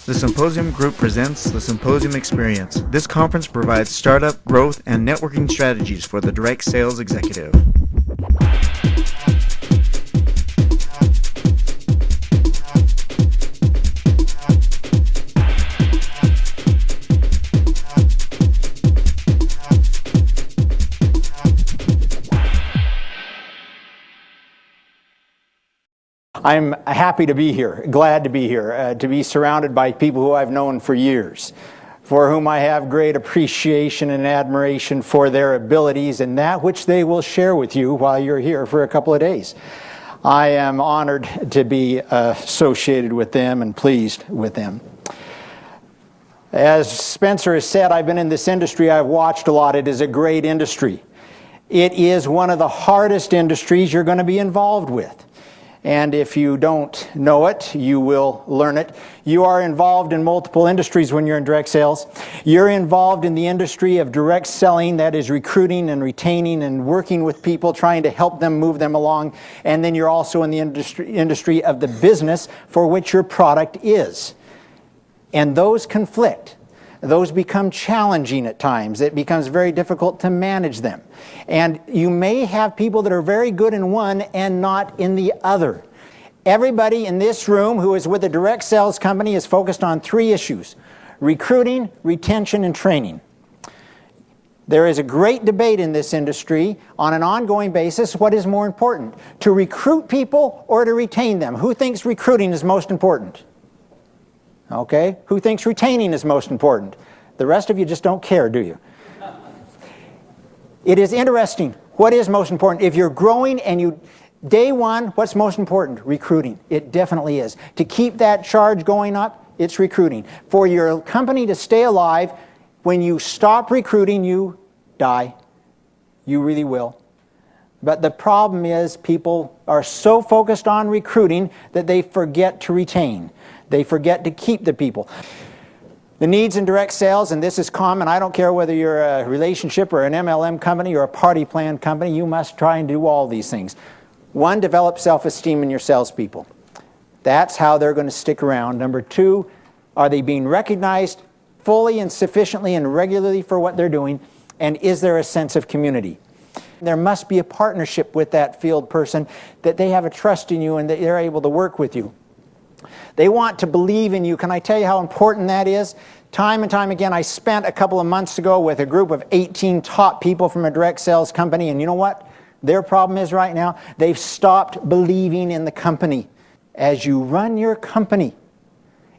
The Symposium Group presents the Symposium Experience. This conference provides startup, growth, and networking strategies for the direct sales executive. I'm happy to be here, glad to be here, to be surrounded by people who I've known for years, for whom I have great appreciation and admiration for their abilities and that which they will share with you while you're here for a couple of days. I am honored to be associated with them and pleased with them. As Spencer has said, I've been in this industry, I've watched a lot. It is a great industry. It is one of the hardest industries you're going to be involved with. And if you don't know it, you will learn it. You are involved in multiple industries when you're in direct sales. You're involved in the industry of direct selling, that is recruiting and retaining and working with people, trying to help them move them along. And then you're also in the industry of the business for which your product is. And those conflict. Those become challenging at times. It becomes very difficult to manage them. And you may have people that are very good in one and not in the other. Everybody in this room who is with a direct sales company is focused on three issues: recruiting, retention, and training. There is a great debate in this industry on an ongoing basis. What is more important, to recruit people or to retain them? Who thinks recruiting is most important? Okay, who thinks retaining is most important? The rest of you just don't care, do you? It is interesting. What is most important? If you're growing and day one, what's most important? Recruiting. It definitely is. To keep that charge going up, it's recruiting. For your company to stay alive, when you stop recruiting, you die. You really will. But the problem is people are so focused on recruiting that they forget to retain. They forget to keep the people. The needs in direct sales, and this is common, I don't care whether you're a relationship or an MLM company or a party plan company, you must try and do all these things. One, develop self-esteem in your salespeople. That's how they're going to stick around. Number two, are they being recognized fully and sufficiently and regularly for what they're doing? And is there a sense of community? There must be a partnership with that field person, that they have a trust in you and that they're able to work with you. They want to believe in you. Can I tell you how important that is? Time and time again, I spent a couple of months ago with a group of 18 top people from a direct sales company, and you know what their problem is right now? They've stopped believing in the company. As you run your company,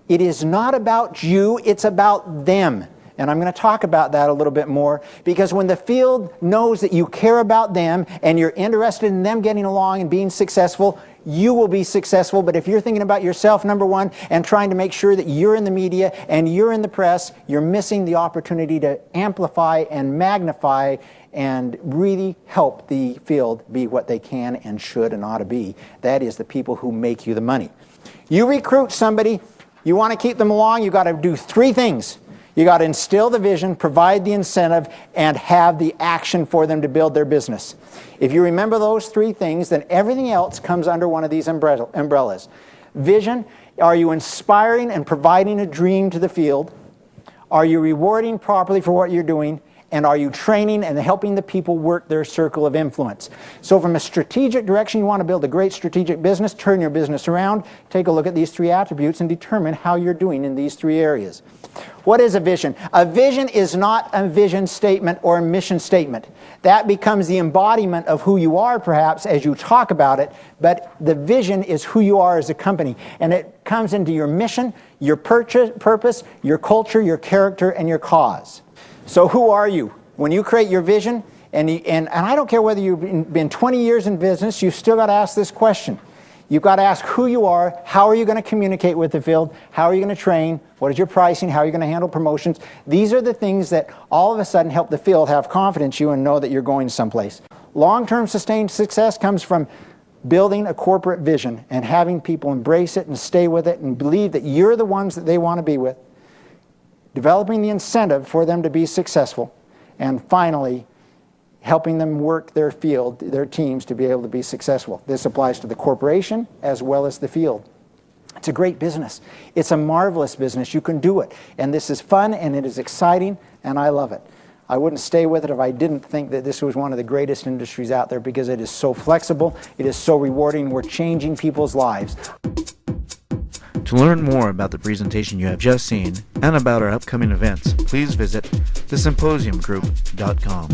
it is not about you, it's about them. And I'm going to talk about that a little bit more, because when the field knows that you care about them and you're interested in them getting along and being successful, you will be successful. But if you're thinking about yourself, number one, and trying to make sure that you're in the media and you're in the press, you're missing the opportunity to amplify and magnify and really help the field be what they can and should and ought to be. That is the people who make you the money. You recruit somebody, you want to keep them along, you've got to do three things. You got to instill the vision, provide the incentive, and have the action for them to build their business. If you remember those three things, then everything else comes under one of these umbrellas. Vision, are you inspiring and providing a dream to the field? Are you rewarding properly for what you're doing? And are you training and helping the people work their circle of influence? So from a strategic direction, you want to build a great strategic business, turn your business around, take a look at these three attributes and determine how you're doing in these three areas. What is a vision? A vision is not a vision statement or a mission statement. That becomes the embodiment of who you are, perhaps, as you talk about it, but the vision is who you are as a company. And it comes into your mission, your purpose, your culture, your character, and your cause. So who are you? When you create your vision, and I don't care whether you've been 20 years in business, you've still got to ask this question. You've got to ask who you are, how are you going to communicate with the field, how are you going to train, what is your pricing, how are you going to handle promotions. These are the things that all of a sudden help the field have confidence in you and know that you're going someplace. Long-term sustained success comes from building a corporate vision and having people embrace it and stay with it and believe that you're the ones that they want to be with. Developing the incentive for them to be successful, and finally, helping them work their field, their teams, to be able to be successful. This applies to the corporation as well as the field. It's a great business. It's a marvelous business. You can do it. And this is fun and it is exciting and I love it. I wouldn't stay with it if I didn't think that this was one of the greatest industries out there because it is so flexible, it is so rewarding, we're changing people's lives. To learn more about the presentation you have just seen and about our upcoming events, please visit thesymposiumgroup.com.